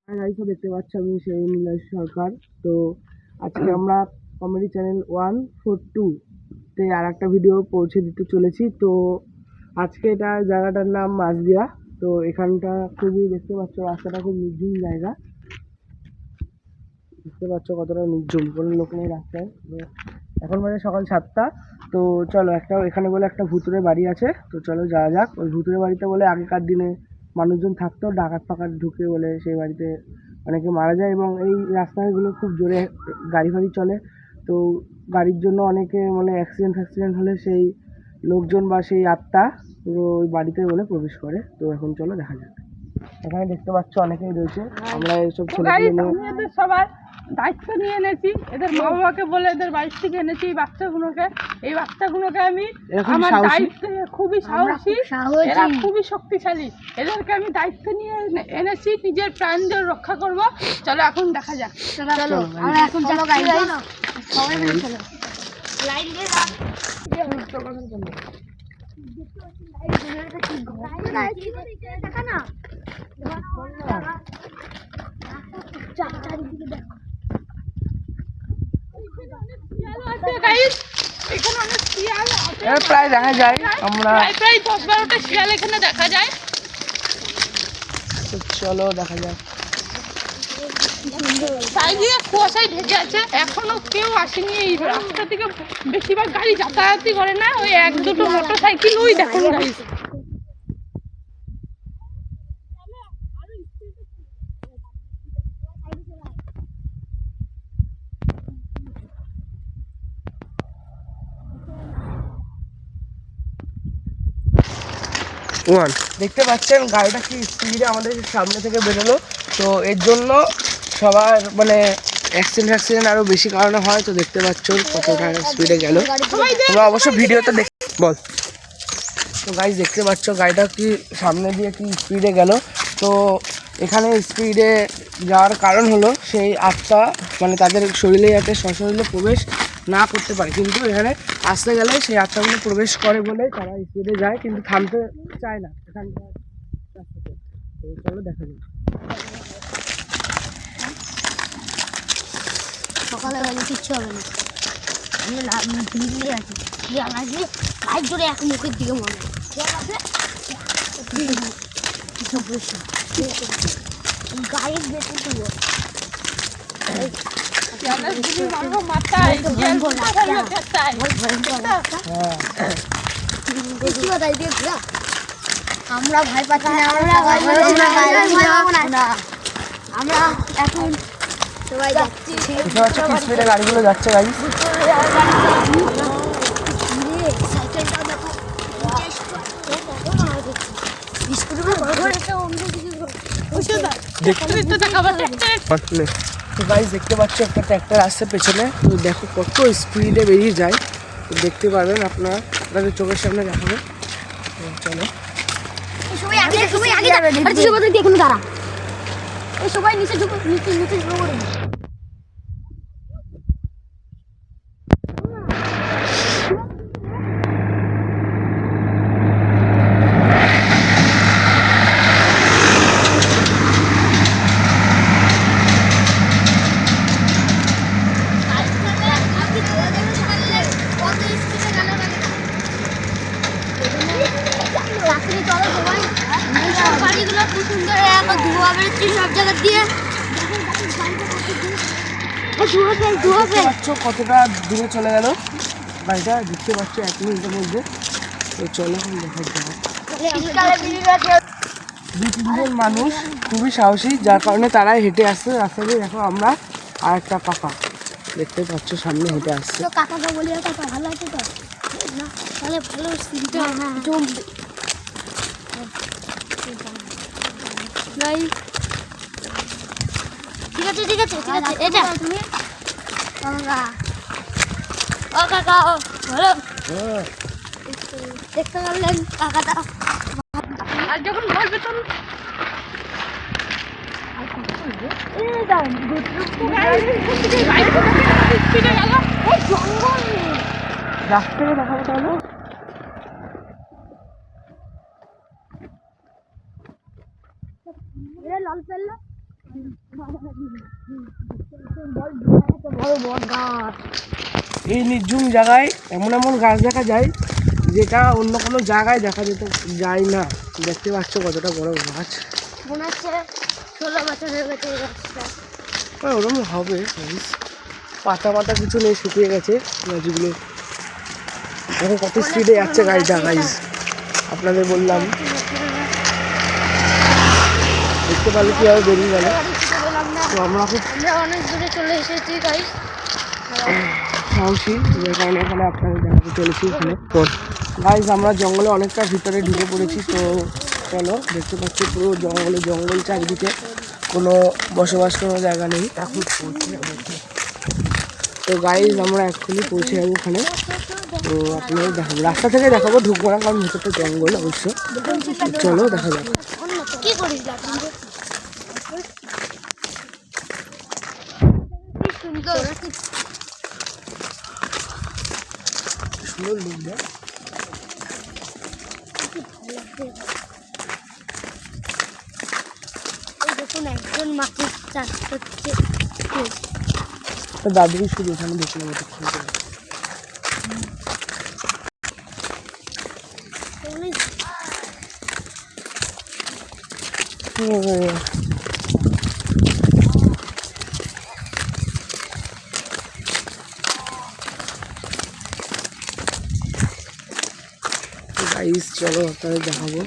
গাইসও দেখতে পাচ্ছ আমি সেই নীলেশ সরকার। তো আজকে আমরা কমেডি চ্যানেল 142 তে আর একটা ভিডিও পৌঁছে দিতে চলেছি। তো আজকে এটা জায়গাটার নাম মাঝদিয়া। তো এখানটা খুবই দেখতে পাচ্ছ রাস্তাটা খুব নির্জুম জায়গা, দেখতে পাচ্ছ কতটা নির্জুম, কোনো লোক নেই রাস্তায়। এখন বাজে সকাল 7টা। তো চলো এখানে বলে একটা ভুতুরে বাড়ি আছে, তো চলো যাওয়া যাক। ওই ভুতুরে বাড়িতে বলে আগেকার দিনে মানুষজন থাকতো, ডাকাত ফাকাত ঢুকে বলে সেই বাড়িতে অনেকে মারা যায়, এবং এই রাস্তাগুলো খুব জোরে গাড়ি ফাড়ি চলে। তো গাড়ির জন্য অনেকে মানে অ্যাক্সিডেন্ট হলে সেই লোকজন বা সেই আত্মা পুরো ওই বাড়িতে বলে প্রবেশ করে। তো এখন চলো দেখা যাক। এখানে দেখতে পাচ্ছ অনেকেই রয়েছে। আমরা এইসব ছেলেপেলে সবার দায়িত্ব নিয়ে এনেছি, এদের মা বাবাকে বলে এদের বাড়ি থেকে এনেছি এই বাচ্চাগুলোকে আমি আমার দায়িত্ব, খুবই সাহসী, এরা খুবই শক্তিশালী, এদেরকে আমি দায়িত্ব নিয়ে এনেছি, নিজের প্রাণদের রক্ষা করব। চলো এখন দেখা যাক। চলো আমরা এখন চলো গাইস, সবাই মিলে চলো। লাইট দিয়ে দাও। দেখা না চারিদিকে দেখো। প্রায় দেখা যায়, আমরা প্রায় 10-12টা শিয়াল এখানে দেখা যায়। চলো দেখা যাক। চারিদিকে কুয়াশায় ঢেকে আছে, এখনো কেউ আসেনি। এই রাস্তা থেকে বেশিরভাগ গাড়ি যাতায়াতই করে না, ওই 1-2টো মোটরসাইকেল ওই দেখুন গাড়ি। দেখতে পাচ্ছেন গাড়িটা কি স্পিডে আমাদের সামনে থেকে বেরোলো। তো এর জন্য সবার মানে অ্যাক্সিডেন্ট আরও বেশি কারণে হয়। তো দেখতে পাচ্ছ কতটা স্পিডে গেল, তোমরা অবশ্য ভিডিওতে দেখ বল। তো গাইস দেখতে পাচ্ছ গাড়িটা কি সামনে দিয়ে কি স্পিডে গেল। তো এখানে স্পিডে যাওয়ার কারণ হলো সেই আত্মা মানে তাদের শরীরে যাতে সশরীরে প্রবেশ না করতে পারে, কিন্তু এখানে আসতে গেলে সেই আত্মাগুলো প্রবেশ করে বলে তারা স্পিডে যায়, কিন্তু থামতে চায় না এখানকার রাস্তাতে। তো চলো দেখা যাক। সকালে কিচ্ছু হবে না, আমি ভিড়ে আছি, আছি লাইট জোরে এক মুখের দিকে মনে গাড়ির বেশি তুলো আমরা ভয় পাচ্ছি না, আমরা এখন সবাই যাচ্ছি। স্পিডে গাড়িগুলো যাচ্ছে গাইস। তো গাইস দেখতে পাচ্ছ একটা ট্র্যাক্টর আসছে পেছনে, তো দেখো কত স্পিডে বেরিয়ে যায়। তো দেখতে পারবেন আপনারা, আপনাদের চোখের সামনে দেখাবে। চলো সবাই নিচে নিচে করে কতটা দূরে চলে গেল গাড়িটা, দেখতে পাচ্ছ 1 মিনিটের মধ্যে। তো চলো এখন দেখা যাক। 2-3 জন মানুষ খুবই সাহসী, যার কারণে তারাই হেঁটে আসছে রাস্তা দিয়ে। দেখো আমরা আর একটা কাকা দেখতে পাচ্ছ সামনে হেঁটে আসছে। কাকাকে বলি কাকা ভালো আছে তো না, তাহলে ভালো সিনটা জমবে। ঠিক আছে এটা তুমি ও কাকা ভালো দেখতে পারলেন কাকাটা। আর যখন বলবে তখন রাস্তা থেকে দেখাবো তাহলে। লাল ফেললো বড় বড় গাছ। এই নির্ঝুম জায়গায় এমন এমন গাছ দেখা যায় যেটা অন্য কোনো জায়গায় দেখা যেতে যায় না। দেখতে পাচ্ছ কতটা বড় গাছ। মনে হচ্ছে 16 বছর হয়ে গেছে এই গাছটা। ওরকম হবে guys। পাতা পাতা কিছু নেই, শুকিয়ে গেছে গাছগুলো। দেখো কত স্পিডে যাচ্ছে গাড়িটা গাইস, আপনাদের বললাম। দেখতে পারলে কীভাবে বেরিয়ে গেল। তো আমরা খুব অনেক দূরে চলে এসেছি গাইস। সাহসী, যে কারণে এখানে আপনাদের দেখাতে চলেছি এখানে। তো গাইস আমরা জঙ্গলে অনেকটা ভিতরে ঢুকে পড়েছি। তো চলো, দেখতে পাচ্ছি পুরো জঙ্গলে জঙ্গল, চারিদিকে কোনো বসবাস করার জায়গা নেই। এখন পৌঁছে যাবো। তো গাইস আমরা এক্ষুনি পৌঁছে যাবো ওখানে। তো আপনাদের দেখাবো, রাস্তা থেকে দেখাবো, ঢুকবো না কারণ ভেতরটা জঙ্গল অবশ্য। চলো দেখা যাক। কি করিস সুন্দর সুন্দর লুক দেয়। দেখুন একজন মাছের চাষ করছে। দাদুই শুধু এখানে দেখলাম এতক্ষণ ধরে। গাইস চলো আপনাদের দেখাবো।